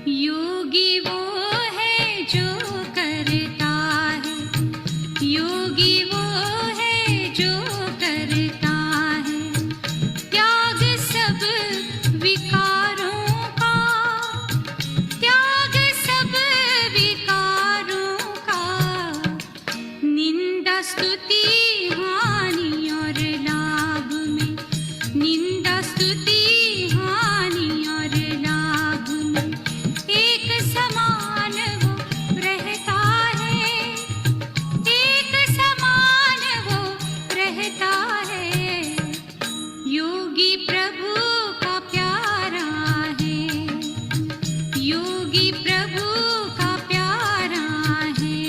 योगी वो है जो करता है, योगी वो है जो करता है त्याग सब विकारों का, त्याग सब विकारों का। निंदा स्तुति हानि और लाभ में, निंदा स्तुति हानि और लाभ में एक समान वो रहता है, एक समान वो रहता है। योगी प्रभु का प्यारा है, योगी प्रभु का प्यारा है।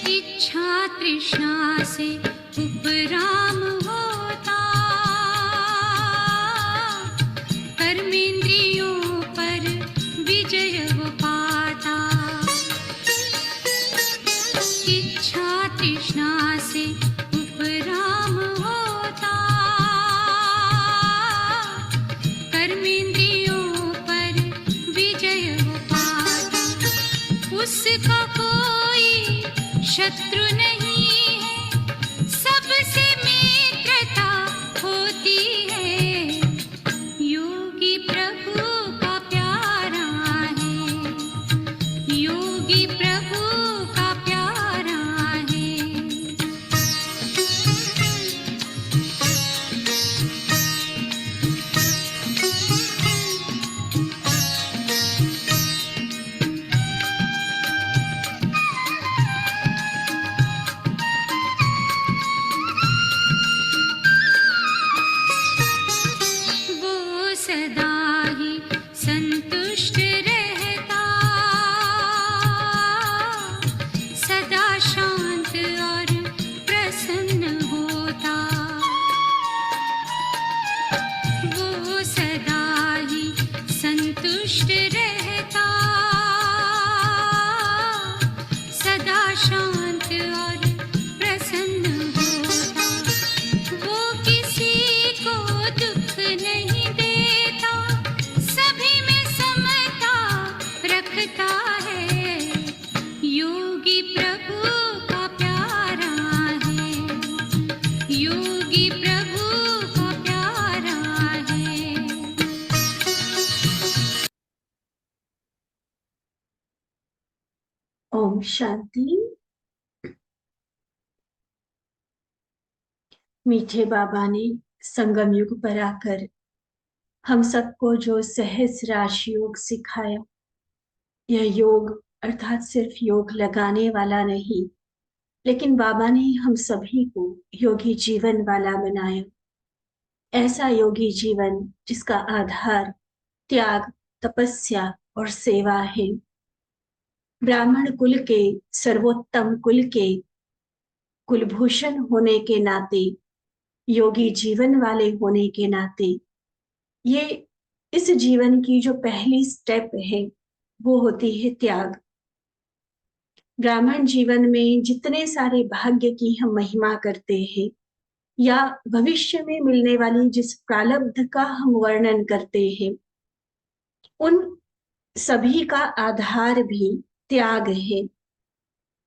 इच्छा तृष्णा से उपराम होता, कर्मेंद्रियों पर विजय वो पाता। इच्छा तृष्णा से उपराम होता, कर्मेंद्रियों पर विजय वो पाता। उसका कोई शत्रु नहीं है, सबसे मित्रता होती है। योगी प्रभु का प्यारा है, योगी प्रभु का प्यारा है। वो सदा ही संतुष्ट रहता, सदा शांत और प्रसन्न होता। वो सदा ही संतुष्ट रहता, सदा शांत और प्रसन्न होता। वो किसी को दुख नहीं देता, सभी में समता रखता है। योगी प्रभु का प्यारा है, योगी प्रभु का प्यारा है। ओम शांति। मीठे बाबा ने संगम युग पर आकर हम सबको जो सहज राजयोग सिखाया, यह योग अर्थात सिर्फ योग लगाने वाला नहीं, लेकिन बाबा ने हम सभी को योगी जीवन वाला बनाया। ऐसा योगी जीवन जिसका आधार त्याग, तपस्या और सेवा है। ब्राह्मण कुल के सर्वोत्तम कुल के कुलभूषण होने के नाते, योगी जीवन वाले होने के नाते, ये इस जीवन की जो पहली स्टेप है वो होती है त्याग। ब्राह्मण जीवन में जितने सारे भाग्य की हम महिमा करते हैं या भविष्य में मिलने वाली जिस प्रारब्ध का हम वर्णन करते हैं, उन सभी का आधार भी त्याग है।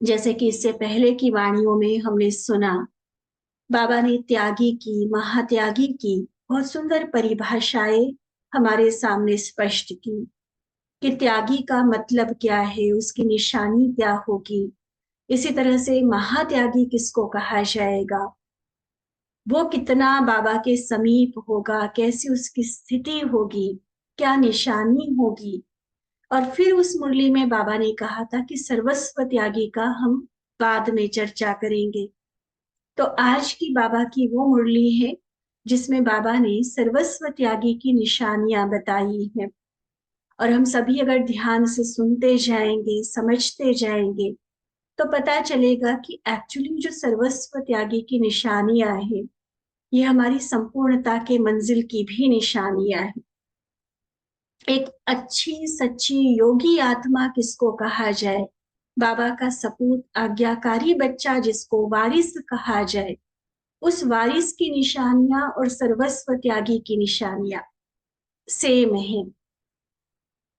जैसे कि इससे पहले की वाणियों में हमने सुना, बाबा ने त्यागी की, महात्यागी की बहुत सुंदर परिभाषाएं हमारे सामने स्पष्ट की कि त्यागी का मतलब क्या है, उसकी निशानी क्या होगी। इसी तरह से महात्यागी किसको कहा जाएगा, वो कितना बाबा के समीप होगा, कैसी उसकी स्थिति होगी, क्या निशानी होगी। और फिर उस मुरली में बाबा ने कहा था कि सर्वस्व त्यागी का हम बाद में चर्चा करेंगे। तो आज की बाबा की वो मुरली है जिसमें बाबा ने सर्वस्व त्यागी की निशानियां बताई हैं। और हम सभी अगर ध्यान से सुनते जाएंगे, समझते जाएंगे, तो पता चलेगा कि एक्चुअली जो सर्वस्व त्यागी की निशानियां हैं, ये हमारी संपूर्णता के मंजिल की भी निशानियां हैं। एक अच्छी सच्ची योगी आत्मा किसको कहा जाए? बाबा का सपूत आज्ञाकारी बच्चा जिसको वारिस कहा जाए, उस वारिस की निशानियां और सर्वस्व त्यागी की निशानियां सेम है।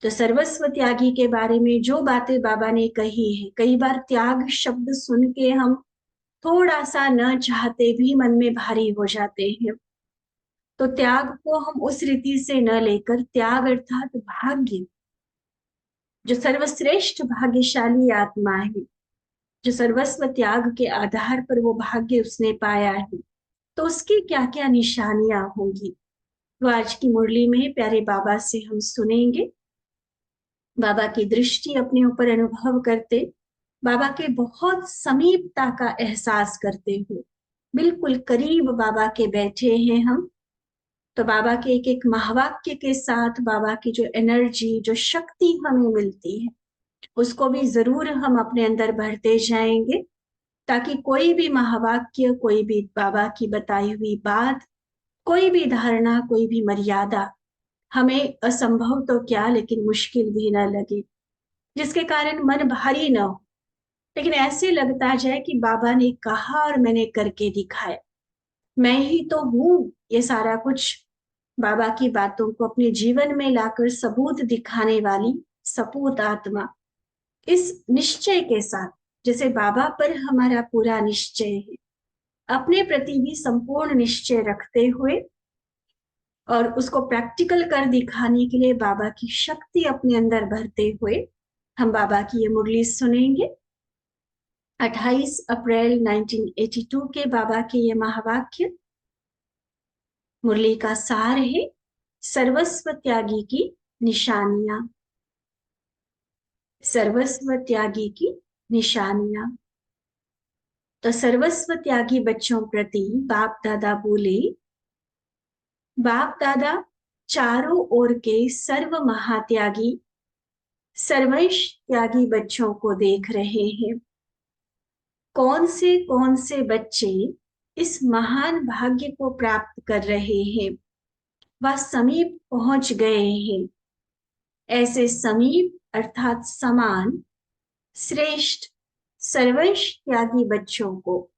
तो सर्वस्व त्यागी के बारे में जो बातें बाबा ने कही है, कई बार त्याग शब्द सुन के हम थोड़ा सा न चाहते भी मन में भारी हो जाते हैं। तो त्याग को हम उस रीति से न लेकर, त्याग अर्थात भाग्य, जो सर्वश्रेष्ठ भाग्यशाली आत्मा है, जो सर्वस्व त्याग के आधार पर वो भाग्य उसने पाया है, तो उसकी क्या क्या निशानियां होंगी, तो आज की मुरली में प्यारे बाबा से हम सुनेंगे। बाबा की दृष्टि अपने ऊपर अनुभव करते, बाबा के बहुत समीपता का एहसास करते हुए, बिल्कुल करीब बाबा के बैठे हैं हम। तो बाबा के एक एक महावाक्य के साथ बाबा की जो एनर्जी, जो शक्ति हमें मिलती है, उसको भी जरूर हम अपने अंदर भरते जाएंगे, ताकि कोई भी महावाक्य, कोई भी बाबा की बताई हुई बात, कोई भी धारणा, कोई भी मर्यादा हमें असंभव तो क्या लेकिन मुश्किल भी ना लगे, जिसके कारण मन भारी ना हो, लेकिन ऐसे लगता जाए कि बाबा ने कहा और मैंने करके दिखाया, मैं ही तो हूं ये सारा कुछ। बाबा की बातों को अपने जीवन में लाकर सबूत दिखाने वाली सपूत आत्मा, इस निश्चय के साथ, जैसे बाबा पर हमारा पूरा निश्चय है, अपने प्रति भी संपूर्ण निश्चय रखते हुए और उसको प्रैक्टिकल कर दिखाने के लिए बाबा की शक्ति अपने अंदर भरते हुए हम बाबा की ये मुरली सुनेंगे। 28 अप्रैल 1982 के बाबा के ये महावाक्य मुरली का सार है, सर्वस्व त्यागी की निशानियां। सर्वस्व त्यागी की निशानियां। तो सर्वस्व त्यागी बच्चों प्रति बाप दादा बोले, बाप दादा चारों ओर के सर्व महात्यागी, सर्वंश त्यागी बच्चों को देख रहे हैं। कौन से बच्चे इस महान भाग्य को प्राप्त कर रहे हैं, वह समीप पहुंच गए हैं। ऐसे समीप अर्थात समान, श्रेष्ठ, सर्वंश त्यागी बच्चों को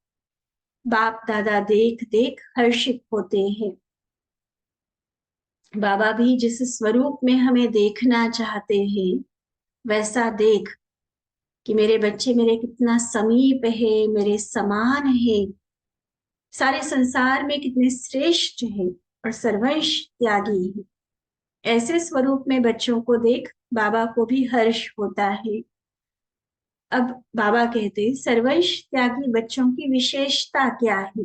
बाप दादा देख देख हर्षित होते हैं। बाबा भी जिस स्वरूप में हमें देखना चाहते हैं, वैसा देख कि मेरे बच्चे मेरे कितना समीप है, मेरे समान है, सारे संसार में कितने श्रेष्ठ हैं और सर्वंश त्यागी है। ऐसे स्वरूप में बच्चों को देख बाबा को भी हर्ष होता है। अब बाबा कहते, सर्वंश त्यागी बच्चों की विशेषता क्या है?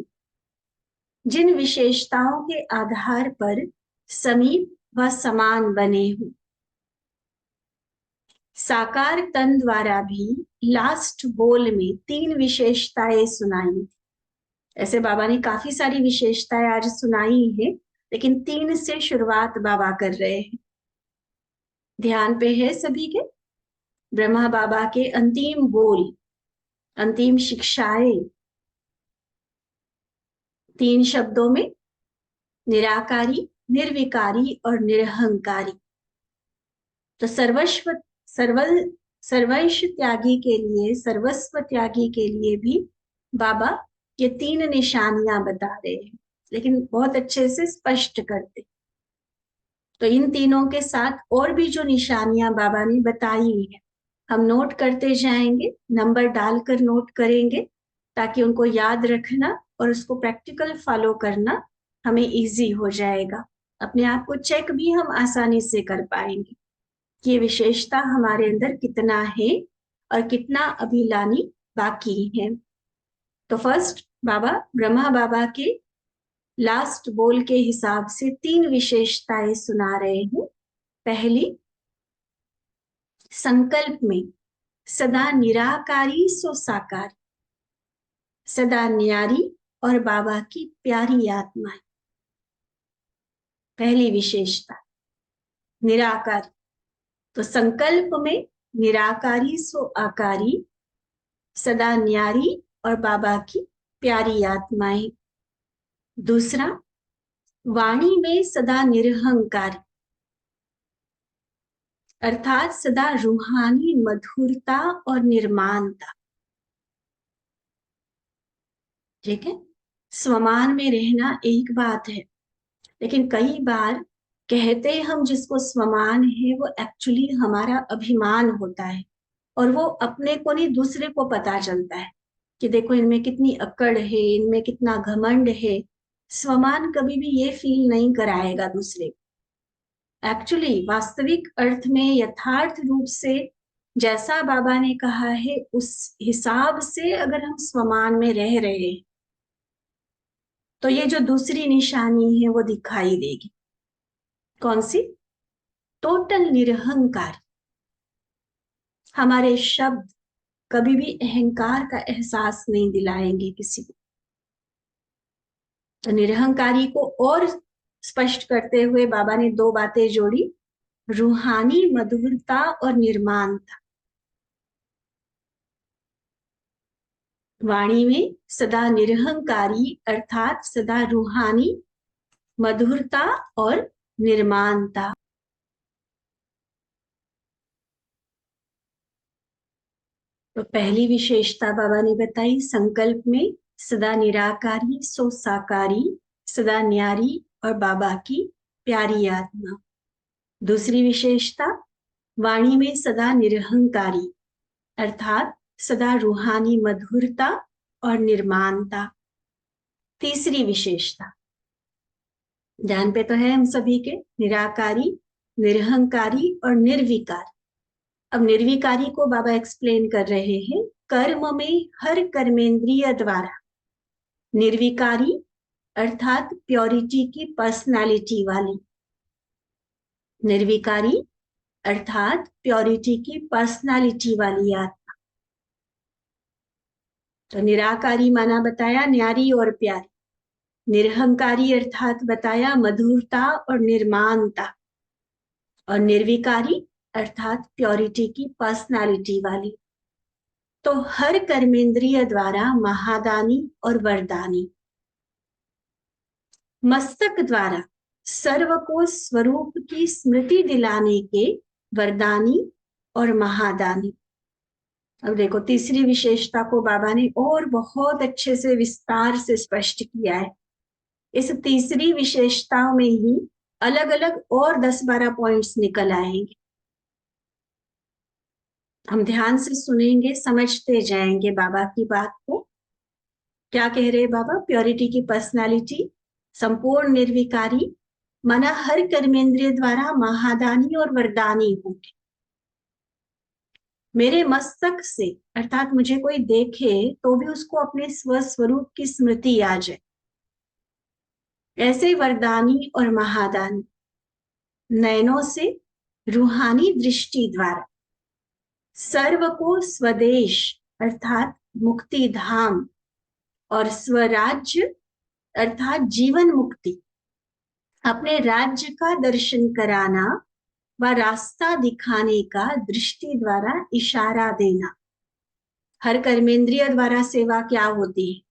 जिन विशेषताओं के आधार पर समीप व समान बने हो। साकार तन द्वारा भी लास्ट बोल में 3 विशेषताएं सुनाई। ऐसे बाबा ने काफी सारी विशेषताएं आज सुनाई है, लेकिन 3 से शुरुआत बाबा कर रहे हैं। ध्यान पे है सभी के? ब्रह्मा बाबा के अंतिम बोल, अंतिम शिक्षाएं, 3 शब्दों में, निराकारी, निर्विकारी और निरहंकारी। तो सर्वंश त्यागी के लिए, सर्वस्व त्यागी के लिए भी बाबा ये 3 निशानियां बता रहे हैं, लेकिन बहुत अच्छे से स्पष्ट करते। तो इन तीनों के साथ और भी जो निशानियां बाबा ने बताई है, हम नोट करते जाएंगे, नंबर डालकर नोट करेंगे, ताकि उनको याद रखना और उसको प्रैक्टिकल फॉलो करना हमें इजी हो जाएगा। अपने आप को चेक भी हम आसानी से कर पाएंगे कि ये विशेषता हमारे अंदर कितना है और कितना अभी लानी बाकी है। तो फर्स्ट बाबा, ब्रह्मा बाबा के लास्ट बोल के हिसाब से 3 विशेषताएं सुना रहे हैं। पहली, संकल्प में सदा निराकारी सो साकार, सदा न्यारी और बाबा की प्यारी आत्मा। पहली विशेषता निराकारी। तो संकल्प में निराकारी सो आकारी, सदा न्यारी और बाबा की प्यारी आत्माएं। दूसरा, वाणी में सदा निरहंकारी, अर्थात सदा रूहानी मधुरता और निर्माणता। ठीक है, स्वमान में रहना एक बात है, लेकिन कई बार कहते हम जिसको स्वमान है वो एक्चुअली हमारा अभिमान होता है, और वो अपने को नहीं दूसरे को पता चलता है कि देखो इनमें कितनी अकड़ है, इनमें कितना घमंड है। स्वमान कभी भी ये फील नहीं कराएगा दूसरे। एक्चुअली वास्तविक अर्थ में यथार्थ रूप से जैसा बाबा ने कहा है उस हिसाब से अगर हम स्वमान में रह रहे हैं तो ये जो दूसरी निशानी है वो दिखाई देगी। कौन सी? टोटल निरहंकार। हमारे शब्द कभी भी अहंकार का एहसास नहीं दिलाएंगे किसी को। तो निरहंकारी को और स्पष्ट करते हुए बाबा ने दो बातें जोड़ी, रूहानी मधुरता और निर्माणता। वाणी में सदा निरहंकारी अर्थात सदा रूहानी मधुरता और निर्माणता। तो पहली विशेषता बाबा ने बताई, संकल्प में सदा निराकारी सो साकारी, सदा न्यारी और बाबा की प्यारी आत्मा। दूसरी विशेषता, वाणी में सदा निरहंकारी अर्थात सदा रूहानी मधुरता और निर्माणता। तीसरी विशेषता, ध्यान पे तो है हम सभी के, निराकारी, निरहंकारी और निर्विकार। अब निर्विकारी को बाबा एक्सप्लेन कर रहे हैं, कर्म में हर कर्मेंद्रिय द्वारा निर्विकारी अर्थात प्योरिटी की पर्सनालिटी वाली, निर्विकारी अर्थात प्योरिटी की पर्सनालिटी वाली आत्मा। तो निराकारी माना बताया न्यारी और प्यारी, निरहंकारी अर्थात बताया मधुरता और निर्माणता, और निर्विकारी अर्थात प्योरिटी की पर्सनालिटी वाली। तो हर कर्मेंद्रिय द्वारा महादानी और वरदानी, मस्तक द्वारा सर्व को स्वरूप की स्मृति दिलाने के वरदानी और महादानी। अब देखो तीसरी विशेषता को बाबा ने और बहुत अच्छे से विस्तार से स्पष्ट किया है। इस तीसरी विशेषताओं में ही अलग अलग और 10-12 पॉइंट्स निकल आएंगे। हम ध्यान से सुनेंगे, समझते जाएंगे बाबा की बात को। क्या कह रहे बाबा? प्योरिटी की पर्सनालिटी, संपूर्ण निर्विकारी माना हर कर्मेंद्रिय द्वारा महादानी और वरदानी होंगे। मेरे मस्तक से अर्थात मुझे कोई देखे तो भी उसको अपने स्वस्वरूप की स्मृति आ जाए, ऐसे वरदानी और महादानी। नयनों से रूहानी दृष्टि द्वारा सर्व को स्वदेश अर्थात मुक्ति धाम और स्वराज्य अर्थात जीवन मुक्ति, अपने राज्य का दर्शन कराना व रास्ता दिखाने का दृष्टि द्वारा इशारा देना। हर कर्मेंद्रिय द्वारा सेवा क्या होती है?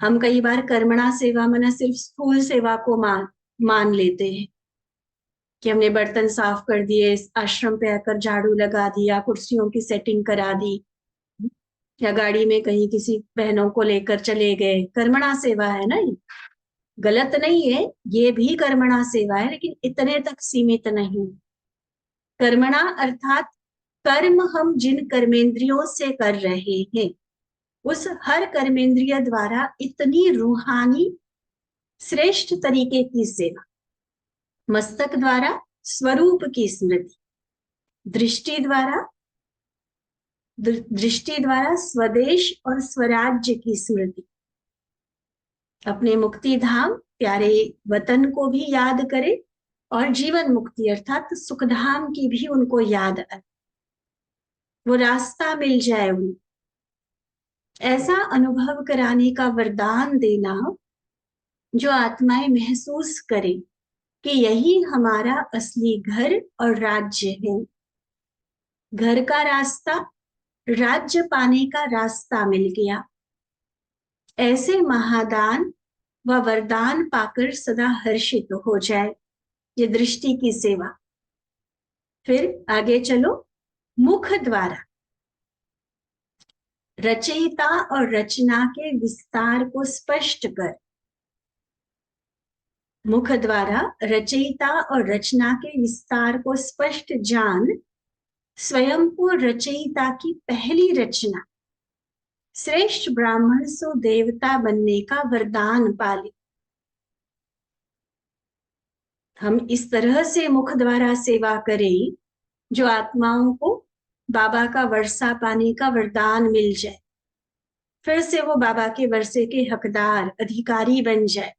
हम कई बार कर्मणा सेवा माना सिर्फ स्थूल सेवा को मान लेते हैं कि हमने बर्तन साफ कर दिए, आश्रम पे आकर झाड़ू लगा दिया, कुर्सियों की सेटिंग करा दी, या गाड़ी में कहीं किसी बहनों को लेकर चले गए। कर्मणा सेवा है ना, ये गलत नहीं है, ये भी कर्मणा सेवा है, लेकिन इतने तक सीमित नहीं। कर्मणा अर्थात कर्म हम जिन कर्मेंद्रियों से कर रहे हैं उस हर कर्मेंद्रिय द्वारा इतनी रूहानी श्रेष्ठ तरीके की सेवा। मस्तक द्वारा स्वरूप की स्मृति, दृष्टि द्वारा स्वदेश और स्वराज्य की स्मृति, अपने मुक्ति धाम प्यारे वतन को भी याद करे और जीवन मुक्ति अर्थात सुखधाम की भी उनको याद आए, वो रास्ता मिल जाए उन्हें, ऐसा अनुभव कराने का वरदान देना जो आत्माएं महसूस करें कि यही हमारा असली घर और राज्य है। घर का रास्ता राज्य पाने का रास्ता मिल गया। ऐसे महादान व वरदान पाकर सदा हर्षित हो जाए। ये दृष्टि की सेवा। फिर आगे चलो, मुख द्वारा रचयिता और रचना के विस्तार को स्पष्ट कर। मुख द्वारा रचयिता और रचना के विस्तार को स्पष्ट जान, स्वयं को रचयिता की पहली रचना श्रेष्ठ ब्राह्मण सो देवता बनने का वरदान पाले। हम इस तरह से मुख द्वारा सेवा करें जो आत्माओं को बाबा का वर्षा पाने का वरदान मिल जाए, फिर से वो बाबा के वर्षे के हकदार अधिकारी बन जाए।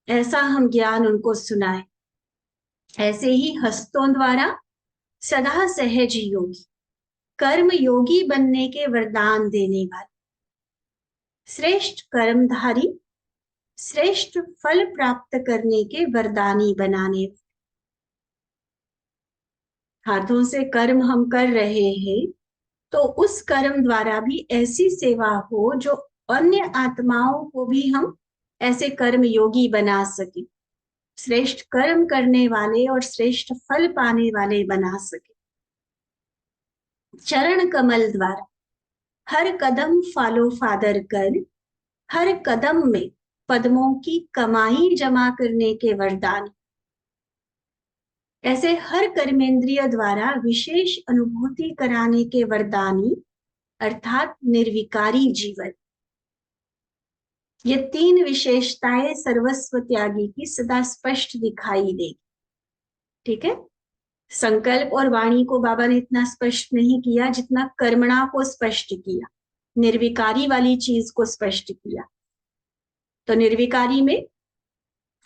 ऐसा हम ज्ञान उनको सुनाए। ऐसे ही हस्तों द्वारा सदा सहज योगी, कर्म योगी बनने के वरदान देने वाले, श्रेष्ठ कर्मधारी, श्रेष्ठ फल प्राप्त करने के वरदानी बनाने। हाथों से कर्म हम कर रहे हैं तो उस कर्म द्वारा भी ऐसी सेवा हो जो अन्य आत्माओं को भी हम ऐसे कर्म योगी बना सके, श्रेष्ठ कर्म करने वाले और श्रेष्ठ फल पाने वाले बना सके। चरण कमल द्वारा हर कदम फॉलो फादर कर, हर कदम में पद्मों की कमाई जमा करने के वरदान। ऐसे हर कर्मेंद्रिय द्वारा विशेष अनुभूति कराने के वरदानी अर्थात निर्विकारी जीवन। ये तीन विशेषताएं सर्वस्व त्यागी की सदा स्पष्ट दिखाई देगी। ठीक है, संकल्प और वाणी को बाबा ने इतना स्पष्ट नहीं किया जितना कर्मणा को स्पष्ट किया, निर्विकारी वाली चीज को स्पष्ट किया। तो निर्विकारी में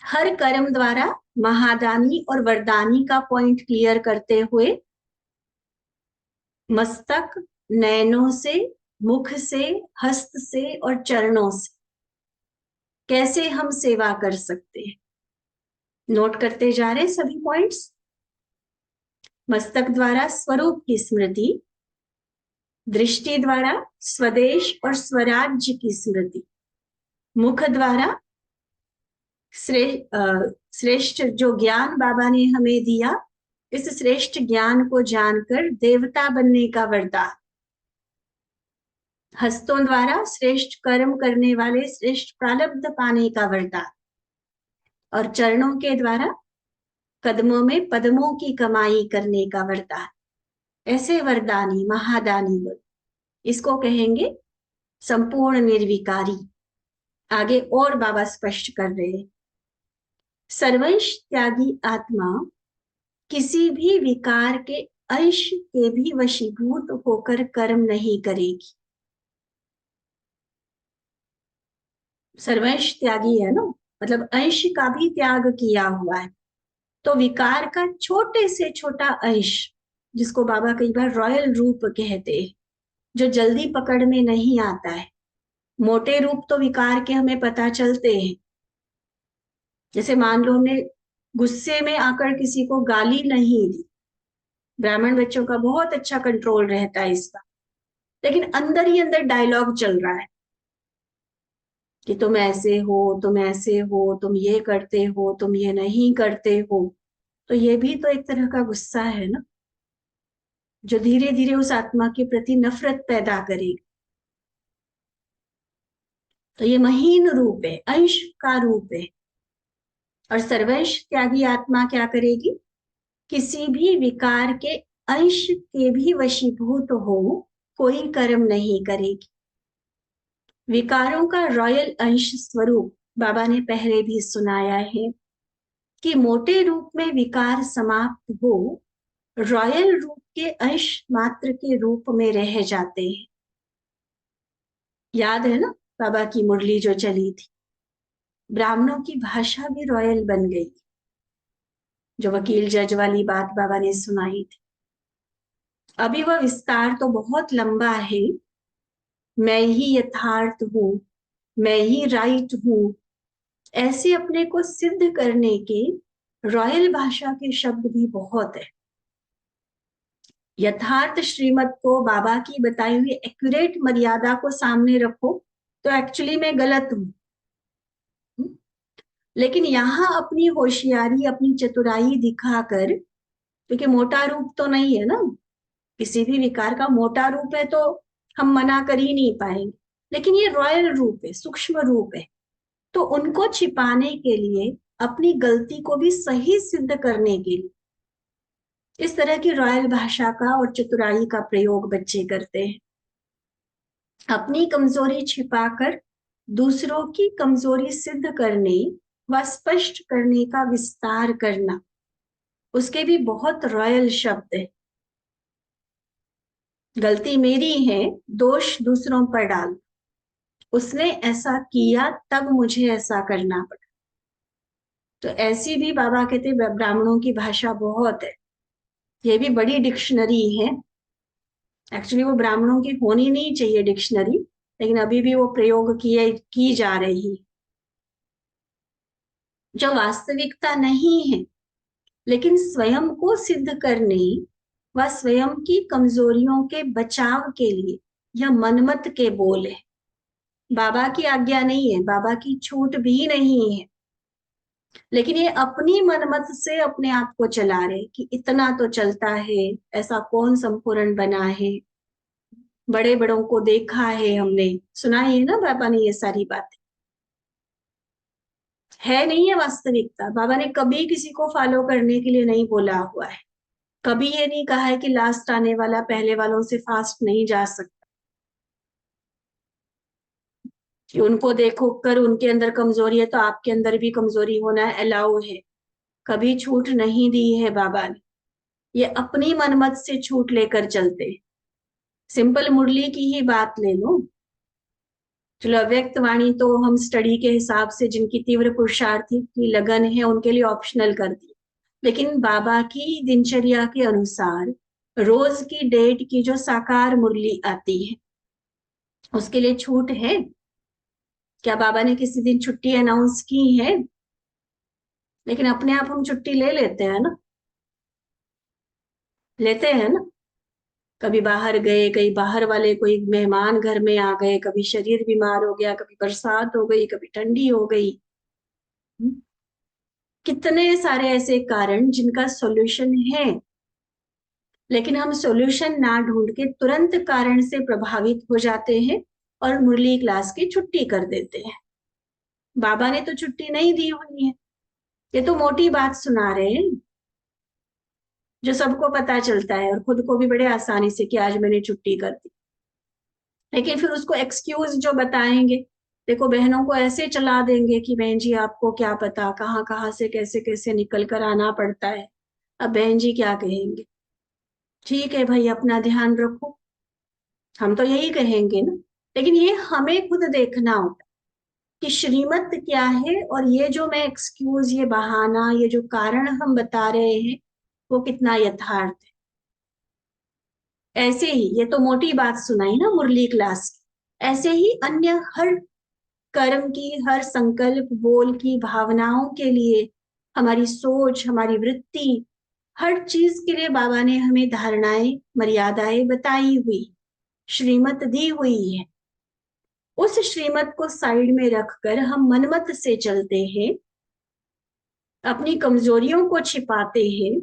हर कर्म द्वारा महादानी और वरदानी का पॉइंट क्लियर करते हुए मस्तक, नयनों से, मुख से, हस्त से और चरणों से कैसे हम सेवा कर सकते हैं, नोट करते जा रहे सभी पॉइंट्स। मस्तक द्वारा स्वरूप की स्मृति, दृष्टि द्वारा स्वदेश और स्वराज्य की स्मृति, मुख द्वारा श्रेष्ठ जो ज्ञान बाबा ने हमें दिया, इस श्रेष्ठ ज्ञान को जानकर देवता बनने का वरदान, हस्तों द्वारा श्रेष्ठ कर्म करने वाले श्रेष्ठ प्रारब्ध पाने का वरदान, और चरणों के द्वारा कदमों में पद्मों की कमाई करने का वरदान। ऐसे वरदानी महादानी बोल, इसको कहेंगे संपूर्ण निर्विकारी। आगे और बाबा स्पष्ट कर रहे हैं, सर्वंश त्यागी आत्मा किसी भी विकार के अंश के भी वशीभूत होकर कर्म नहीं करेगी। सर्वंश त्यागी है ना, मतलब अंश का भी त्याग किया हुआ है। तो विकार का छोटे से छोटा अंश, जिसको बाबा कई बार रॉयल रूप कहते हैं, जो जल्दी पकड़ में नहीं आता है। मोटे रूप तो विकार के हमें पता चलते हैं, जैसे मान लो हमने गुस्से में आकर किसी को गाली नहीं दी, ब्राह्मण बच्चों का बहुत अच्छा कंट्रोल रहता है इसका, लेकिन अंदर ही अंदर डायलॉग चल रहा है कि तुम ऐसे हो, तुम ऐसे हो, तुम ये करते हो, तुम ये नहीं करते हो। तो ये भी तो एक तरह का गुस्सा है ना, जो धीरे धीरे उस आत्मा के प्रति नफरत पैदा करेगा। तो ये महीन रूप है, अंश का रूप है। और सर्वंश त्यागी आत्मा क्या करेगी, किसी भी विकार के अंश के भी वशीभूत हो कोई कर्म नहीं करेगी। विकारों का रॉयल अंश स्वरूप बाबा ने पहले भी सुनाया है कि मोटे रूप में विकार समाप्त हो रॉयल रूप के अंश मात्र के रूप में रह जाते हैं। याद है ना बाबा की मुरली जो चली थी, ब्राह्मणों की भाषा भी रॉयल बन गई, जो वकील जज वाली बात बाबा ने सुनाई थी। अभी वह विस्तार तो बहुत लंबा है। मैं ही यथार्थ हूं, मैं ही राइट हूं, ऐसे अपने को सिद्ध करने के रॉयल भाषा के शब्द भी बहुत है। यथार्थ श्रीमत को, बाबा की बताई हुई एक्यूरेट मर्यादा को सामने रखो तो एक्चुअली मैं गलत हूं। लेकिन यहाँ अपनी होशियारी, अपनी चतुराई दिखाकर, क्योंकि मोटा रूप तो नहीं है ना, किसी भी विकार का मोटा रूप है तो हम मना कर ही नहीं पाएंगे, लेकिन ये रॉयल रूप है, सूक्ष्म रूप है। तो उनको छिपाने के लिए, अपनी गलती को भी सही सिद्ध करने के लिए इस तरह की रॉयल भाषा का और चतुराई का प्रयोग बच्चे करते हैं। अपनी कमजोरी छिपाकर दूसरों की कमजोरी सिद्ध करने व स्पष्ट करने का विस्तार करना, उसके भी बहुत रॉयल शब्द है। गलती मेरी है, दोष दूसरों पर डाल, उसने ऐसा किया तब मुझे ऐसा करना पड़ा। तो ऐसी भी बाबा कहते ब्राह्मणों की भाषा बहुत है, ये भी बड़ी डिक्शनरी है। एक्चुअली वो ब्राह्मणों की होनी नहीं चाहिए डिक्शनरी, लेकिन अभी भी वो प्रयोग की जा रही, जो वास्तविकता नहीं है, लेकिन स्वयं को सिद्ध करने व स्वयं की कमजोरियों के बचाव के लिए यह मनमत के बोल है। बाबा की आज्ञा नहीं है, बाबा की छूट भी नहीं है, लेकिन ये अपनी मनमत से अपने आप को चला रहे कि इतना तो चलता है, ऐसा कौन संपूर्ण बना है, बड़े बड़ों को देखा है, हमने सुना है ना बाबा ने ये सारी बातें। है नहीं है वास्तविकता। बाबा ने कभी किसी को फॉलो करने के लिए नहीं बोला हुआ है, कभी ये नहीं कहा है कि लास्ट आने वाला पहले वालों से फास्ट नहीं जा सकता, कि उनको देखो कर उनके अंदर कमजोरी है तो आपके अंदर भी कमजोरी होना अलाउ है। कभी छूट नहीं दी है बाबा ने, ये अपनी मनमत से छूट लेकर चलते। सिंपल मुरली की ही बात ले लो, चलो अव्यक्त वाणी तो हम स्टडी के हिसाब से जिनकी तीव्र पुरुषार्थी की लगन है उनके लिए ऑप्शनल कर दी, लेकिन बाबा की दिनचर्या के अनुसार रोज की डेट की जो साकार मुरली आती है उसके लिए छूट है क्या? बाबा ने किसी दिन छुट्टी अनाउंस की है? लेकिन अपने आप हम छुट्टी ले लेते हैं ना, लेते हैं ना। कभी बाहर गए, कहीं बाहर वाले कोई मेहमान घर में आ गए, कभी शरीर बीमार हो गया, कभी बरसात हो गई, कभी ठंडी हो गई। कितने सारे ऐसे कारण जिनका सॉल्यूशन है, लेकिन हम सॉल्यूशन ना ढूंढ के तुरंत कारण से प्रभावित हो जाते हैं और मुरली क्लास की छुट्टी कर देते हैं। बाबा ने तो छुट्टी नहीं दी हुई है, ये तो मोटी बात सुना रहे हैं जो सबको पता चलता है, और खुद को भी बड़े आसानी से कि आज मैंने छुट्टी कर दी। लेकिन फिर उसको एक्सक्यूज जो बताएंगे, देखो बहनों को ऐसे चला देंगे कि बहन जी आपको क्या पता कहाँ कहाँ से कैसे कैसे निकल कर आना पड़ता है। अब बहन जी क्या कहेंगे? ठीक है भाई, अपना ध्यान रखो, हम तो यही कहेंगे ना। लेकिन ये हमें खुद देखना होता है कि श्रीमत क्या है, और ये जो मैं एक्सक्यूज, ये बहाना, ये जो कारण हम बता रहे हैं वो कितना यथार्थ है। ऐसे ही, ये तो मोटी बात सुनाई ना मुरली क्लास की, ऐसे ही अन्य हर कर्म की, हर संकल्प, बोल की, भावनाओं के लिए, हमारी सोच, हमारी वृत्ति, हर चीज के लिए बाबा ने हमें धारणाएं, मर्यादाएं बताई हुई, श्रीमत दी हुई है। उस श्रीमत को साइड में रखकर हम मनमत से चलते हैं, अपनी कमजोरियों को छिपाते हैं,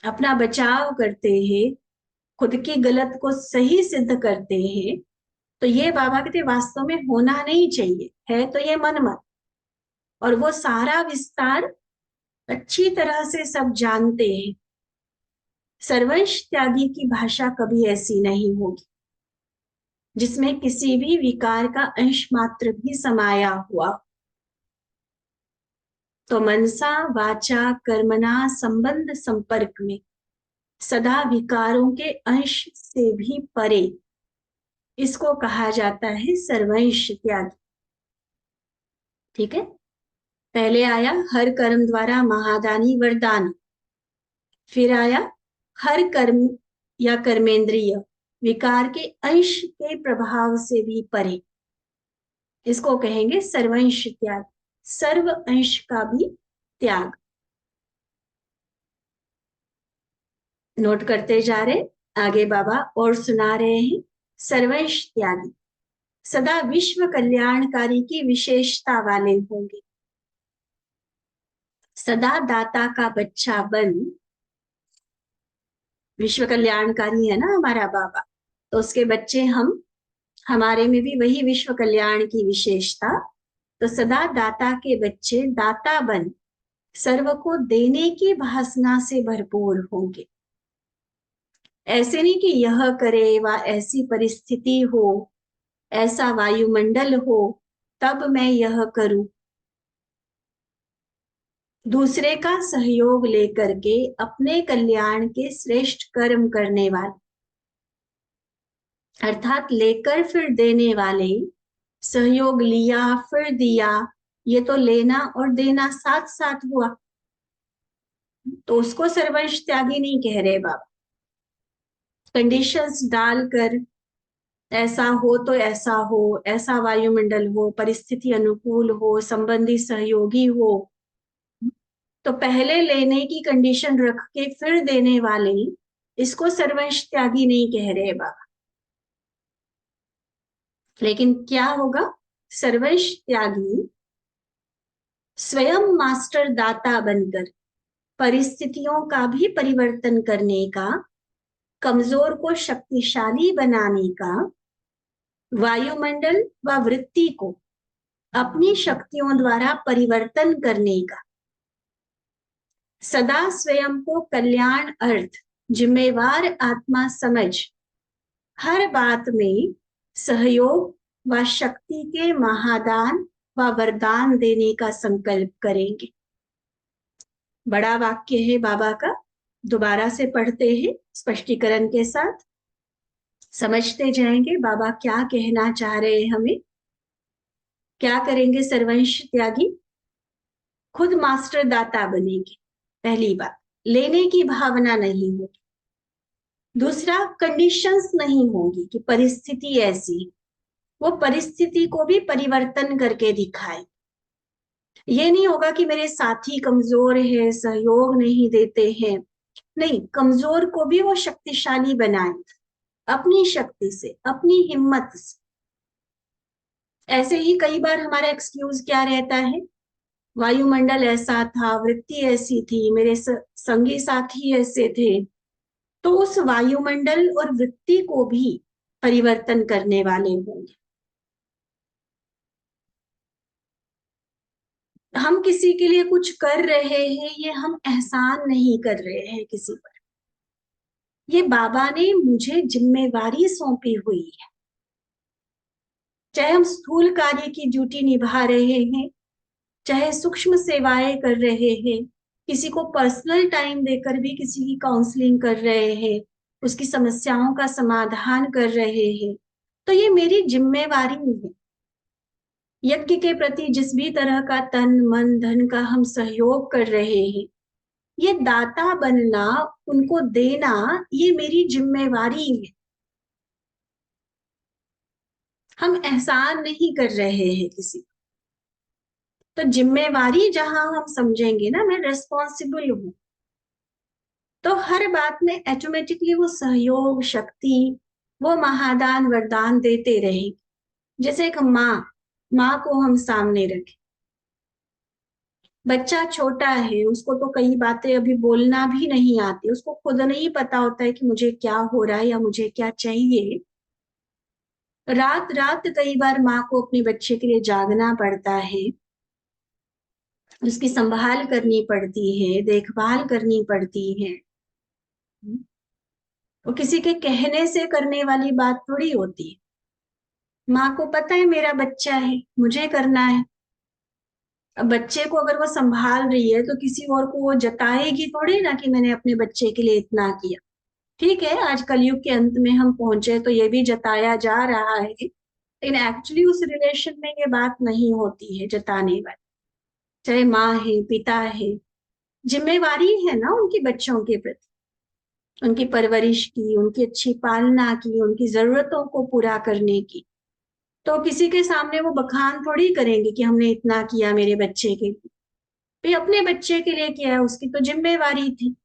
अपना बचाव करते हैं, खुद की गलत को सही सिद्ध करते हैं। तो ये बाबा कहते वास्तव में होना नहीं चाहिए, है तो ये मनमत। और वो सारा विस्तार अच्छी तरह से सब जानते हैं। सर्वंश त्यागी की भाषा कभी ऐसी नहीं होगी जिसमें किसी भी विकार का अंश मात्र भी समाया हुआ। तो मनसा वाचा कर्मणा संबंध संपर्क में सदा विकारों के अंश से भी परे, इसको कहा जाता है सर्वंश त्यागी। ठीक है, पहले आया हर कर्म द्वारा महादानी वरदान, फिर आया हर कर्म या कर्मेंद्रिय विकार के अंश के प्रभाव से भी परे, इसको कहेंगे सर्वंश त्याग, सर्व अंश का भी त्याग। नोट करते जा रहे। आगे बाबा और सुना रहे हैं। सर्वंश त्यागी सदा विश्व कल्याणकारी की विशेषता वाले होंगे। सदा दाता का बच्चा बन, विश्व कल्याणकारी है ना हमारा बाबा, तो उसके बच्चे हम, हमारे में भी वही विश्व कल्याण की विशेषता। तो सदा दाता के बच्चे दाता बन सर्व को देने की भासना से भरपूर होंगे। ऐसे नहीं कि यह करे व ऐसी परिस्थिति हो, ऐसा वायुमंडल हो तब मैं यह करूं। दूसरे का सहयोग लेकर के अपने कल्याण के श्रेष्ठ कर्म करने वाले, अर्थात लेकर फिर देने वाले। सहयोग लिया फिर दिया, ये तो लेना और देना साथ साथ हुआ, तो उसको सर्वंश त्यागी नहीं कह रहे बाबा। कंडीशंस डालकर ऐसा हो तो ऐसा हो, ऐसा वायुमंडल हो, परिस्थिति अनुकूल हो, संबंधी सहयोगी हो, तो पहले लेने की कंडीशन रख के फिर देने वाले, इसको सर्वंश त्यागी नहीं कह रहे बाबा। लेकिन क्या होगा? सर्वंश त्यागी स्वयं मास्टर दाता बनकर परिस्थितियों का भी परिवर्तन करने का, कमजोर को शक्तिशाली बनाने का, वायुमंडल व वृत्ति को अपनी शक्तियों द्वारा परिवर्तन करने का, सदा स्वयं को कल्याण अर्थ जिम्मेवार आत्मा समझ हर बात में सहयोग व शक्ति के महादान व वरदान देने का संकल्प करेंगे। बड़ा वाक्य है बाबा का, दोबारा से पढ़ते हैं स्पष्टीकरण के साथ, समझते जाएंगे बाबा क्या कहना चाह रहे हैं हमें। क्या करेंगे सर्वंश त्यागी? खुद मास्टर दाता बनेंगे। पहली बात, लेने की भावना नहीं होगी। दूसरा, कंडीशंस नहीं होगी कि परिस्थिति ऐसी, वो परिस्थिति को भी परिवर्तन करके दिखाए। ये नहीं होगा कि मेरे साथी कमजोर है, सहयोग नहीं देते हैं, नहीं, कमजोर को भी वो शक्तिशाली बनाए अपनी शक्ति से, अपनी हिम्मत से। ऐसे ही कई बार हमारा एक्सक्यूज क्या रहता है? वायुमंडल ऐसा था, वृत्ति ऐसी थी, मेरे संगी साथी ऐसे थे। तो उस वायुमंडल और वृत्ति को भी परिवर्तन करने वाले होंगे। हम किसी के लिए कुछ कर रहे हैं, ये हम एहसान नहीं कर रहे हैं किसी पर, ये बाबा ने मुझे जिम्मेवारी सौंपी हुई है। चाहे हम स्थूल कार्य की ड्यूटी निभा रहे हैं, चाहे सूक्ष्म सेवाएं कर रहे हैं, किसी को पर्सनल टाइम देकर भी किसी की काउंसलिंग कर रहे हैं, उसकी समस्याओं का समाधान कर रहे हैं, तो ये मेरी जिम्मेवारी है। यज्ञ के प्रति जिस भी तरह का तन मन धन का हम सहयोग कर रहे हैं, ये दाता बनना, उनको देना, ये मेरी जिम्मेवारी है। हम एहसान नहीं कर रहे हैं किसी। तो जिम्मेवारी जहां हम समझेंगे ना, मैं रेस्पॉन्सिबल हूं, तो हर बात में ऑटोमेटिकली वो सहयोग शक्ति, वो महादान वरदान देते रहेंगे। जैसे एक माँ को हम सामने रखें, बच्चा छोटा है, उसको तो कई बातें अभी बोलना भी नहीं आती, उसको खुद नहीं पता होता है कि मुझे क्या हो रहा है या मुझे क्या चाहिए। रात रात कई बार माँ को अपने बच्चे के लिए जागना पड़ता है, उसकी संभाल करनी पड़ती है, देखभाल करनी पड़ती है। वो किसी के कहने से करने वाली बात थोड़ी होती है। माँ को पता है मेरा बच्चा है, मुझे करना है। अब बच्चे को अगर वो संभाल रही है तो किसी और को वो जताएगी थोड़ी ना कि मैंने अपने बच्चे के लिए इतना किया। ठीक है, आज कलयुग के अंत में हम पहुंचे तो ये भी जताया जा रहा है, लेकिन एक्चुअली उस रिलेशन में ये बात नहीं होती है जताने वाली। चाहे माँ है, पिता है, जिम्मेवारी है ना उनकी बच्चों के प्रति, उनकी परवरिश की, उनकी अच्छी पालना की, उनकी जरूरतों को पूरा करने की। तो किसी के सामने वो बखान थोड़ी करेंगे कि हमने इतना किया मेरे बच्चे के लिए। भाई अपने बच्चे के लिए किया है, उसकी तो जिम्मेवारी थी।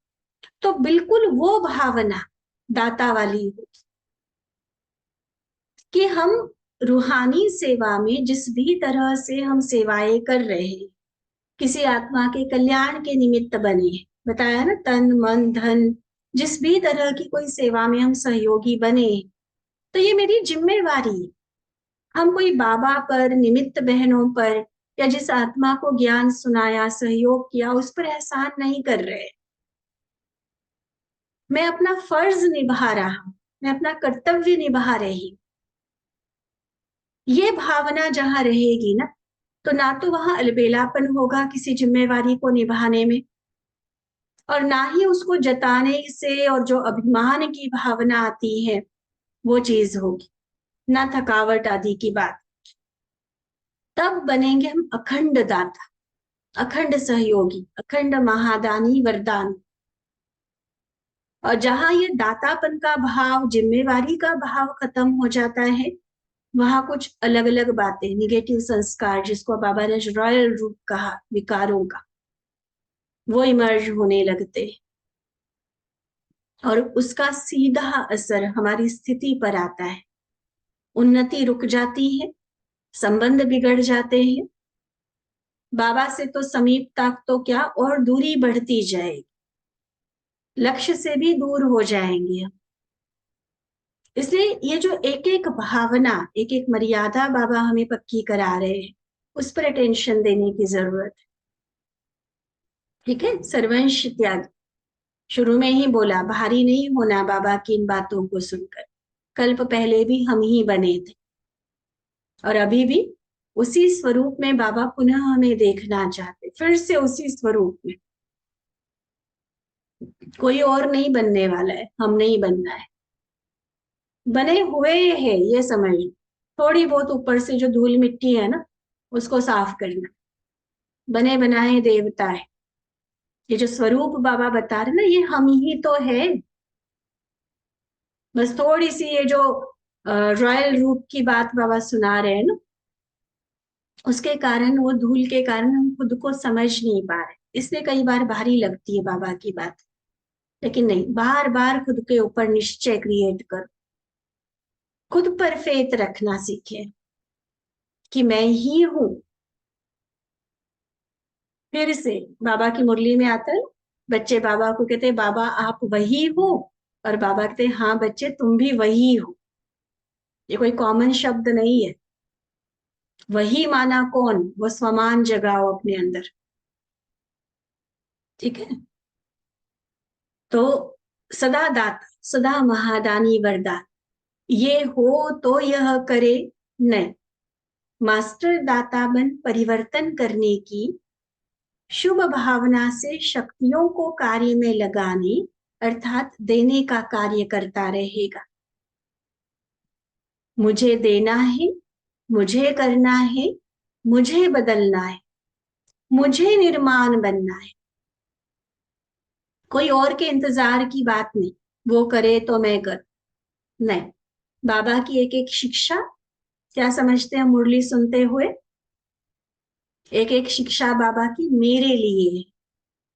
तो बिल्कुल वो भावना दाता वाली हो कि हम रूहानी सेवा में जिस भी तरह से हम सेवाएं कर रहे हैं, किसी आत्मा के कल्याण के निमित्त बने, बताया ना, तन मन धन, जिस भी तरह की कोई सेवा में हम सहयोगी बने, तो ये मेरी जिम्मेवारी है। हम कोई बाबा पर, निमित्त बहनों पर, या जिस आत्मा को ज्ञान सुनाया, सहयोग किया, उस पर एहसान नहीं कर रहे। मैं अपना फर्ज निभा रहा हूं, मैं अपना कर्तव्य निभा रही। ये भावना जहां रहेगी ना, तो ना तो वहां अलबेलापन होगा किसी जिम्मेवारी को निभाने में, और ना ही उसको जताने से और जो अभिमान की भावना आती है वो चीज होगी, ना थकावट आदि की बात। तब बनेंगे हम अखंड दाता, अखंड सहयोगी, अखंड महादानी वरदान। और जहां ये दातापन का भाव, जिम्मेवारी का भाव खत्म हो जाता है, वहां कुछ अलग अलग बातें, निगेटिव संस्कार, जिसको बाबा ने रॉयल रूप कहा, विकारों का, वो इमर्ज होने लगते हैं। और उसका सीधा असर हमारी स्थिति पर आता है। उन्नति रुक जाती है, संबंध बिगड़ जाते हैं, बाबा से तो समीप तक तो क्या, और दूरी बढ़ती जाएगी, लक्ष्य से भी दूर हो जाएंगे हम। इसलिए ये जो एक एक भावना, एक एक मर्यादा बाबा हमें पक्की करा रहे हैं, उस पर अटेंशन देने की जरूरत है। ठीक है, सर्वंश त्याग, शुरू में ही बोला, भारी नहीं होना बाबा की इन बातों को सुनकर। कल्प पहले भी हम ही बने थे, और अभी भी उसी स्वरूप में बाबा पुनः हमें देखना चाहते, फिर से उसी स्वरूप में। कोई और नहीं बनने वाला है, हम नहीं बनना है, बने हुए हैं ये समझ। थोड़ी बहुत ऊपर से जो धूल मिट्टी है ना, उसको साफ करना। बने बनाए देवता है, ये जो स्वरूप बाबा बता रहे ना, ये हम ही तो है। बस थोड़ी सी ये जो रॉयल रूप की बात बाबा सुना रहे हैं ना, उसके कारण, वो धूल के कारण हम खुद को समझ नहीं पा रहे, इसलिए कई बार भारी लगती है बाबा की बात। लेकिन नहीं, बार बार खुद के ऊपर निश्चय क्रिएट कर, खुद पर फेथ रखना सीखे कि मैं ही हूं। फिर से बाबा की मुरली में आता है, बच्चे बाबा को कहते हैं, बाबा आप वही हो, और बाबा कहते हैं, हाँ बच्चे तुम भी वही हो। ये कोई कॉमन शब्द नहीं है। वही माना कौन, वो स्वमान जगाओ अपने अंदर। ठीक है, तो सदा दाता, सदा महादानी वरदान, ये हो तो यह करे, नहीं, मास्टर दाता बन परिवर्तन करने की शुभ भावना से शक्तियों को कार्य में लगाने, अर्थात देने का कार्य करता रहेगा। मुझे देना है, मुझे करना है, मुझे बदलना है, मुझे निर्माण बनना है। कोई और के इंतजार की बात नहीं, वो करे तो मैं कर, नहीं। बाबा की एक एक शिक्षा, क्या समझते हैं मुरली सुनते हुए, एक एक शिक्षा बाबा की मेरे लिए है।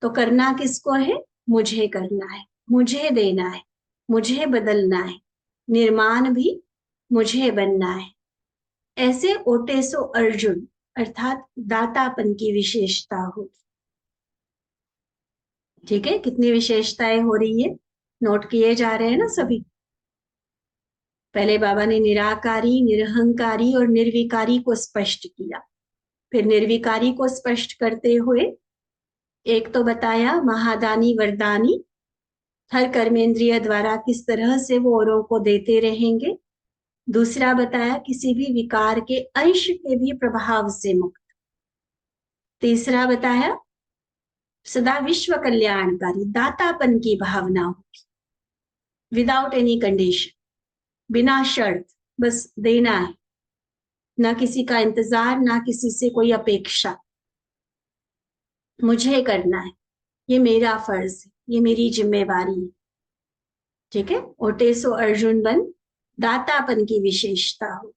तो करना किसको है, मुझे करना है, मुझे देना है, मुझे बदलना है, निर्माण भी मुझे बनना है। ऐसे ओटेसो अर्जुन, अर्थात दातापन की विशेषता होगी। ठीक है, कितनी विशेषताएं हो रही है, नोट किए जा रहे हैं ना सभी। पहले बाबा ने निराकारी, निरहंकारी और निर्विकारी को स्पष्ट किया। फिर निर्विकारी को स्पष्ट करते हुए एक तो बताया महादानी वरदानी, हर कर्मेंद्रिय द्वारा किस तरह से वो औरों को देते रहेंगे। दूसरा बताया किसी भी विकार के अंश के भी प्रभाव से मुक्त। तीसरा बताया सदा विश्व कल्याणकारी दातापन की भावना होगी, विदाउट एनी कंडीशन, बिना शर्त, बस देना है, ना किसी का इंतजार, ना किसी से कोई अपेक्षा, मुझे करना है, ये मेरा फर्ज है, ये मेरी जिम्मेवारी है। ठीक है, ओटेसो अर्जुन बन दातापन की विशेषता हो।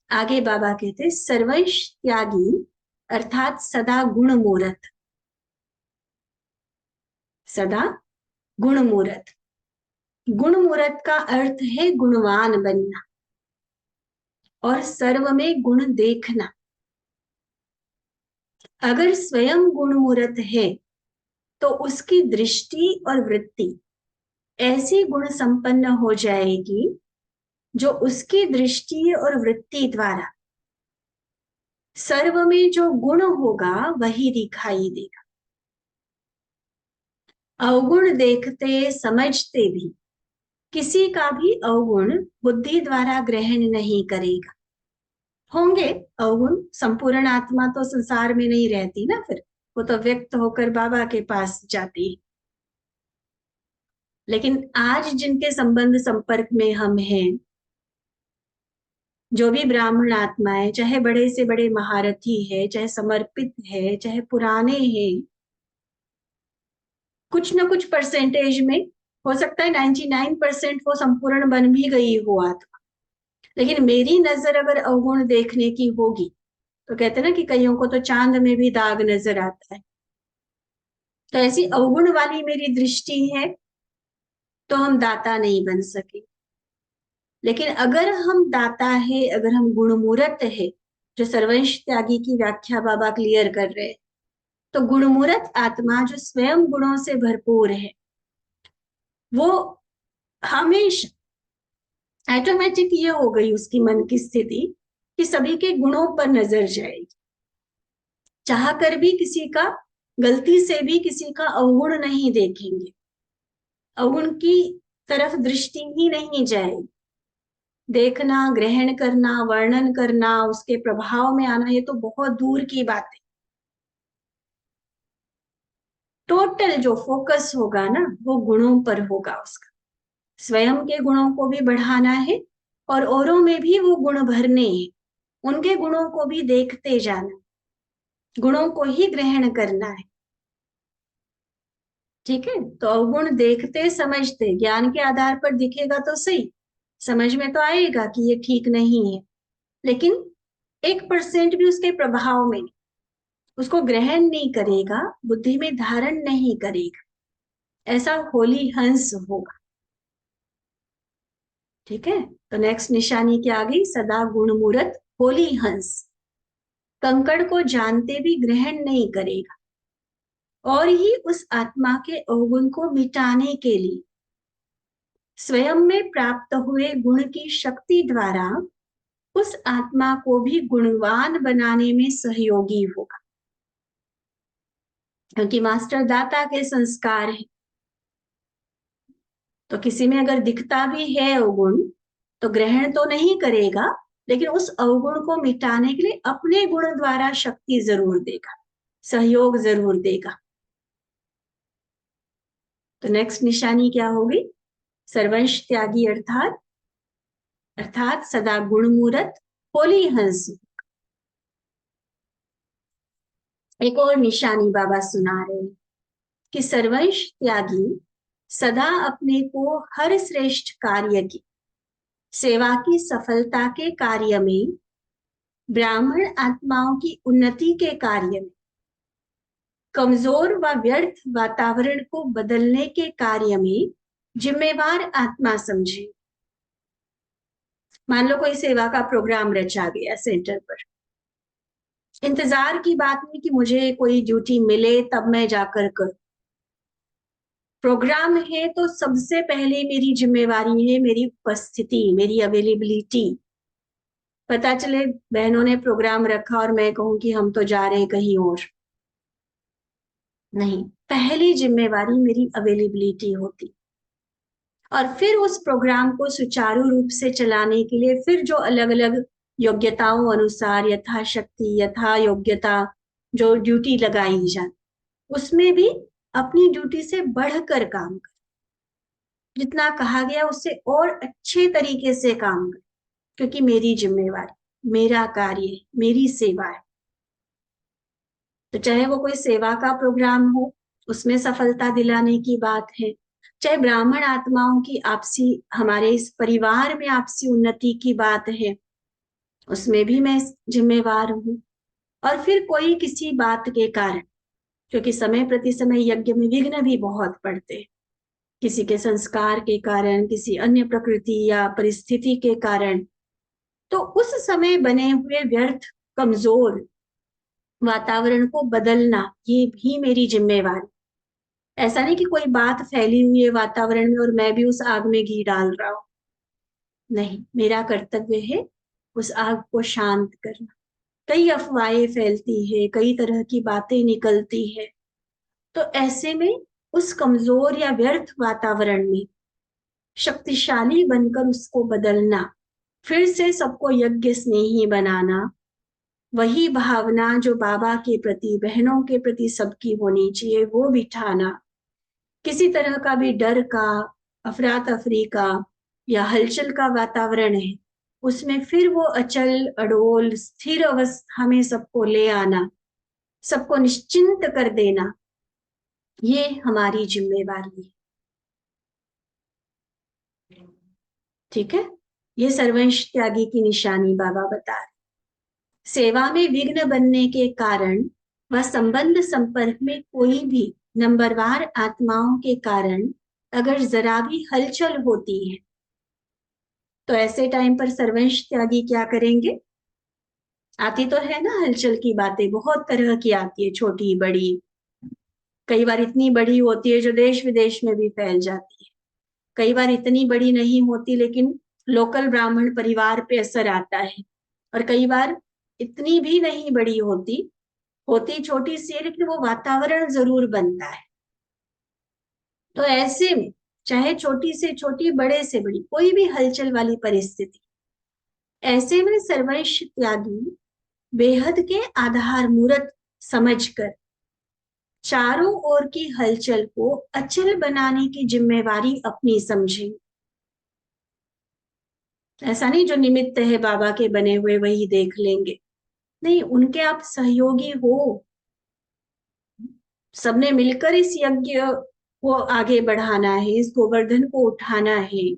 आगे बाबा कहते सर्वंश त्यागी, अर्थात सदा गुण मूरत, सदा गुणमूरत। गुणमूरत का अर्थ है गुणवान बनना और सर्व में गुण देखना। अगर स्वयं गुणमूरत है तो उसकी दृष्टि और वृत्ति ऐसी गुण संपन्न हो जाएगी जो उसकी दृष्टि और वृत्ति द्वारा सर्व में जो गुण होगा वही दिखाई देगा। अवगुण देखते समझते भी किसी का भी अवगुण बुद्धि द्वारा ग्रहण नहीं करेगा। होंगे अवगुण, संपूर्ण आत्मा तो संसार में नहीं रहती ना, फिर वो तो व्यक्त होकर बाबा के पास जाती है। लेकिन आज जिनके संबंध संपर्क में हम हैं, जो भी ब्राह्मण आत्माएं, चाहे बड़े से बड़े महारथी है, चाहे समर्पित है, चाहे पुराने हैं, कुछ ना कुछ परसेंटेज में हो सकता है 99% वो संपूर्ण बन भी गई हो आत्मा। लेकिन मेरी नजर अगर अवगुण देखने की होगी तो कहते ना कि कईयों को तो चांद में भी दाग नजर आता है, तो ऐसी अवगुण वाली मेरी दृष्टि है तो हम दाता नहीं बन सके। लेकिन अगर हम दाता है, अगर हम गुणमूर्त है, जो सर्वंश त्यागी की व्याख्या बाबा क्लियर कर रहे हैं, तो गुणमूर्त आत्मा जो स्वयं गुणों से भरपूर है, वो हमेशा ऑटोमेटिक ये हो गई उसकी मन की स्थिति कि सभी के गुणों पर नजर जाएगी। चाह कर भी किसी का, गलती से भी किसी का अवगुण नहीं देखेंगे, अवगुण की तरफ दृष्टि ही नहीं जाएगी। देखना, ग्रहण करना, वर्णन करना, उसके प्रभाव में आना, ये तो बहुत दूर की बात है। टोटल जो फोकस होगा ना वो गुणों पर होगा उसका। स्वयं के गुणों को भी बढ़ाना है और औरों में भी वो गुण भरने हैं, उनके गुणों को भी देखते जाना, गुणों को ही ग्रहण करना है। ठीक है, तो अवगुण देखते समझते, ज्ञान के आधार पर दिखेगा तो सही, समझ में तो आएगा कि ये ठीक नहीं है, लेकिन 1% भी उसके प्रभाव में उसको ग्रहण नहीं करेगा, बुद्धि में धारण नहीं करेगा, ऐसा होली हंस होगा। ठीक है, तो नेक्स्ट निशानी क्या आ गई? सदा गुणमूर्त होली हंस। कंकड़ को जानते भी ग्रहण नहीं करेगा और ही उस आत्मा के अवगुण को मिटाने के लिए स्वयं में प्राप्त हुए गुण की शक्ति द्वारा उस आत्मा को भी गुणवान बनाने में सहयोगी होगा, क्योंकि मास्टर दाता के संस्कार है। तो किसी में अगर दिखता भी है अवगुण तो ग्रहण तो नहीं करेगा, लेकिन उस अवगुण को मिटाने के लिए अपने गुण द्वारा शक्ति जरूर देगा, सहयोग जरूर देगा। तो नेक्स्ट निशानी क्या होगी? सर्वंश त्यागी अर्थात सदा गुणमूर्त होली हंस। एक और निशानी बाबा सुना रहे हैं कि सर्वंश त्यागी सदा अपने को हर श्रेष्ठ कार्य की, सेवा की सफलता के कार्य में, ब्राह्मण आत्माओं की उन्नति के कार्य में, कमजोर व व्यर्थ वातावरण को बदलने के कार्य में जिम्मेवार आत्मा समझे। मान लो कोई सेवा का प्रोग्राम रचा गया सेंटर पर, इंतजार की बात नहीं कि मुझे कोई ड्यूटी मिले तब मैं जाकर करूं। प्रोग्राम है तो सबसे पहले मेरी जिम्मेवारी है मेरी उपस्थिति, मेरी अवेलेबिलिटी। पता चले बहनों ने प्रोग्राम रखा और मैं कहूं कि हम तो जा रहे हैं कहीं और, नहीं, पहली जिम्मेवारी मेरी अवेलेबिलिटी होती। और फिर उस प्रोग्राम को सुचारू रूप से चलाने के लिए फिर जो अलग अलग योग्यताओं अनुसार यथाशक्ति यथा योग्यता जो ड्यूटी लगाई जाए, उसमें भी अपनी ड्यूटी से बढ़कर काम कर, जितना कहा गया उससे और अच्छे तरीके से काम कर, क्योंकि मेरी जिम्मेवारी, मेरा कार्य, मेरी सेवा है। तो चाहे वो कोई सेवा का प्रोग्राम हो, उसमें सफलता दिलाने की बात है, चाहे ब्राह्मण आत्माओं की आपसी, हमारे इस परिवार में आपसी उन्नति की बात है, उसमें भी मैं जिम्मेवार हूं। और फिर कोई किसी बात के कारण क्योंकि समय प्रति समय यज्ञ में विघ्न भी बहुत पड़ते हैं, किसी के संस्कार के कारण, किसी अन्य प्रकृति या परिस्थिति के कारण। तो उस समय बने हुए व्यर्थ कमजोर वातावरण को बदलना ये भी मेरी जिम्मेवारी। ऐसा नहीं कि कोई बात फैली हुई है वातावरण में और मैं भी उस आग में घी डाल रहा हूं। नहीं, मेरा कर्तव्य है उस आग को शांत करना। कई अफवाहें फैलती है, कई तरह की बातें निकलती है, तो ऐसे में उस कमजोर या व्यर्थ वातावरण में शक्तिशाली बनकर उसको बदलना, फिर से सबको यज्ञ स्नेही बनाना, वही भावना जो बाबा के प्रति, बहनों के प्रति सबकी होनी चाहिए, वो बिठाना। किसी तरह का भी डर का, अफरा तफरी का या हलचल का वातावरण है, उसमें फिर वो अचल अडोल स्थिर अवस्था में सबको ले आना, सबको निश्चिंत कर देना, ये हमारी जिम्मेवारी है। ठीक है, ये सर्वंश त्यागी की निशानी बाबा बता रहे। सेवा में विघ्न बनने के कारण व संबंध संपर्क में कोई भी नंबरवार आत्माओं के कारण अगर जरा भी हलचल होती है, तो ऐसे टाइम पर सर्वंश त्यागी क्या करेंगे? आती तो है ना हलचल की बातें, बहुत तरह की आती है, छोटी बड़ी, कई बार इतनी बड़ी होती है जो देश विदेश में भी फैल जाती है, कई बार इतनी बड़ी नहीं होती लेकिन लोकल ब्राह्मण परिवार पे असर आता है, और कई बार इतनी भी नहीं बड़ी होती, होती छोटी सी है लेकिन वो वातावरण जरूर बनता है। तो ऐसे में चाहे छोटी से छोटी, बड़े से बड़ी कोई भी हलचल वाली परिस्थिति, ऐसे में सर्वंश त्यागी बेहद के आधार मूर्त समझकर चारों ओर की हलचल को अचल बनाने की जिम्मेवारी अपनी समझें। ऐसा नहीं जो निमित्त है बाबा के बने हुए वही देख लेंगे, नहीं, उनके आप सहयोगी हो। सबने मिलकर इस यज्ञ को आगे बढ़ाना है, इस गोवर्धन को उठाना है।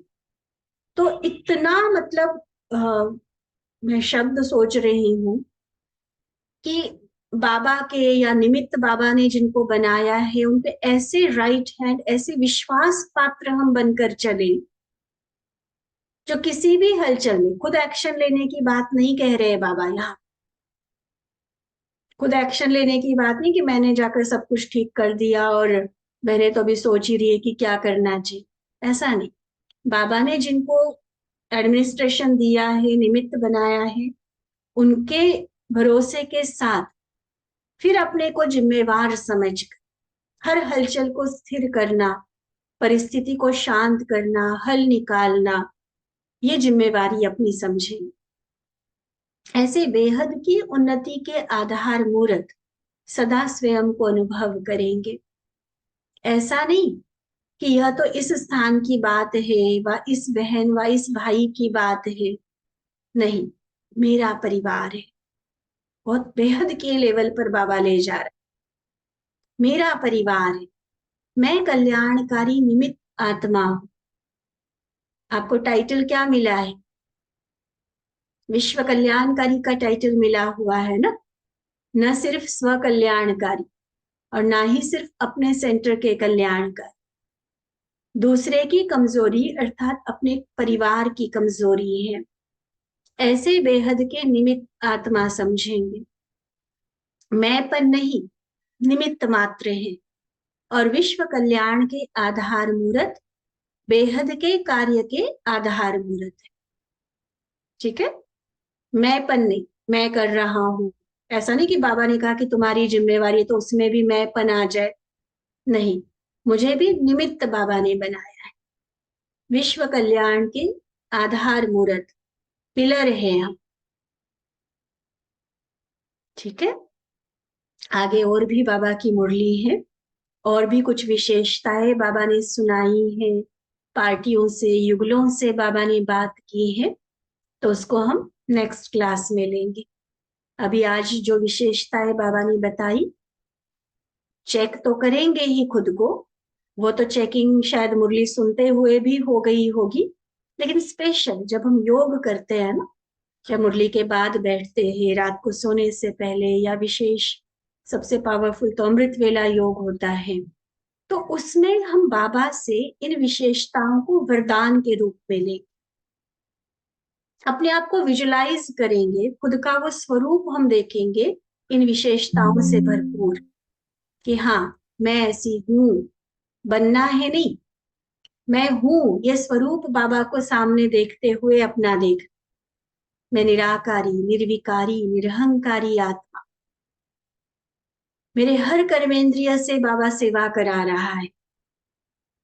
तो इतना मतलब मैं शब्द सोच रही हूं कि बाबा के या निमित्त बाबा ने जिनको बनाया है उन पे ऐसे राइट हैंड, ऐसे विश्वास पात्र हम बनकर चले, जो किसी भी हलचल में खुद एक्शन लेने की बात नहीं कह रहे बाबा यहाँ। खुद एक्शन लेने की बात नहीं कि मैंने जाकर सब कुछ ठीक कर दिया और मैंने तो अभी सोच ही रही है कि क्या करना चाहिए, ऐसा नहीं। बाबा ने जिनको एडमिनिस्ट्रेशन दिया है, निमित्त बनाया है, उनके भरोसे के साथ फिर अपने को जिम्मेवार समझकर हर हलचल को स्थिर करना, परिस्थिति को शांत करना, हल निकालना, ये जिम्मेवारी अपनी समझें। ऐसे बेहद की उन्नति के आधार मूर्त सदा स्वयं को अनुभव करेंगे। ऐसा नहीं कि यह तो इस स्थान की बात है व इस बहन व इस भाई की बात है, नहीं, मेरा परिवार है। बहुत बेहद के लेवल पर बाबा ले जा रहे, मेरा परिवार है, मैं कल्याणकारी निमित्त आत्मा हूं। आपको टाइटल क्या मिला है? विश्व कल्याणकारी का टाइटल मिला हुआ है ना, न सिर्फ स्व कल्याणकारी और ना ही सिर्फ अपने सेंटर के कल्याणकारी, दूसरे की कमजोरी अर्थात अपने परिवार की कमजोरी है, ऐसे बेहद के निमित्त आत्मा समझेंगे। मैंपन नहीं, निमित्त मात्र है, और विश्व कल्याण के आधार मूर्त बेहद के कार्य के आधार मूर्त है। ठीक है, मैंपन नहीं, मैं कर रहा हूं, ऐसा नहीं कि बाबा ने कहा कि तुम्हारी जिम्मेवारी है तो उसमें भी मैंपन आ जाए, नहीं, मुझे भी निमित्त बाबा ने बनाया है, विश्व कल्याण के आधार मूर्त पिलर है हम। ठीक है, आगे और भी बाबा की मुरली है, और भी कुछ विशेषताएं बाबा ने सुनाई है, पार्टियों से, युगलों से बाबा ने बात की है, तो उसको हम नेक्स्ट क्लास में लेंगे। अभी आज जो विशेषताएं बाबा ने बताई, चेक तो करेंगे ही खुद को, वो तो चेकिंग शायद मुरली सुनते हुए भी हो गई होगी, लेकिन स्पेशल जब हम योग करते हैं ना, या मुरली के बाद बैठते हैं रात को सोने से पहले, या विशेष सबसे पावरफुल तो अमृत वेला योग होता है। तो उसमें हम बाबा से इन विशेषताओं को वरदान के रूप में लेंगे, अपने आप को विजुलाइज करेंगे, खुद का वो स्वरूप हम देखेंगे इन विशेषताओं से भरपूर, कि हाँ मैं ऐसी हूं, बनना है नहीं, मैं हूं। ये स्वरूप बाबा को सामने देखते हुए अपना देख, मैं निराकारी, निर्विकारी, निरहंकारी आत्मा, मेरे हर कर्मेंद्रिय से बाबा सेवा करा रहा है,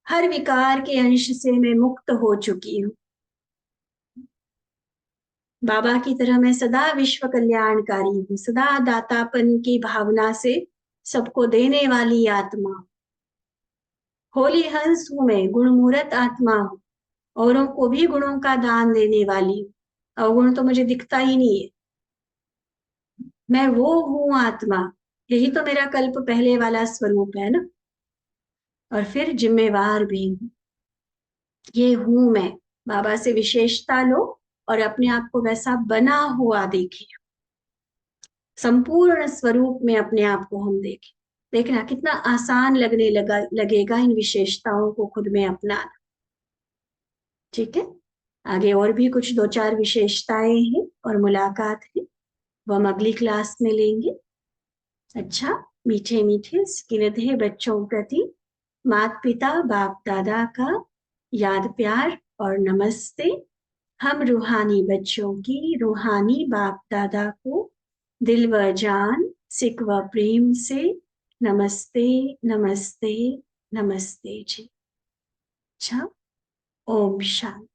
हर विकार के अंश से मैं मुक्त हो चुकी हूँ। बाबा की तरह मैं सदा विश्व कल्याणकारी हूँ, सदा दातापन की भावना से सबको देने वाली आत्मा। होली हंस हूं मैं, गुणमूर्त आत्मा हूँ, औरों को भी गुणों का दान देने वाली हूँ। अवगुण तो मुझे दिखता ही नहीं है, मैं वो हूँ आत्मा। यही तो मेरा कल्प पहले वाला स्वरूप है ना। और फिर जिम्मेवार भी हूँ, ये हूं मैं। बाबा से विशेषता लो और अपने आप को वैसा बना हुआ देखिए, संपूर्ण स्वरूप में अपने आप को हम देखें। देखना कितना आसान लगेगा इन विशेषताओं को खुद में अपनाना। ठीक है, आगे और भी कुछ 2-4 विशेषताएं हैं और मुलाकात है, वो हम अगली क्लास में लेंगे। अच्छा, मीठे मीठे स्किनधे बच्चों प्रति माता पिता बाप दादा का याद प्यार और नमस्ते। हम रूहानी बच्चों की रूहानी बाप दादा को दिल व जान, सिक व प्रेम से नमस्ते नमस्ते नमस्ते जी। अच्छा, ओम शांति।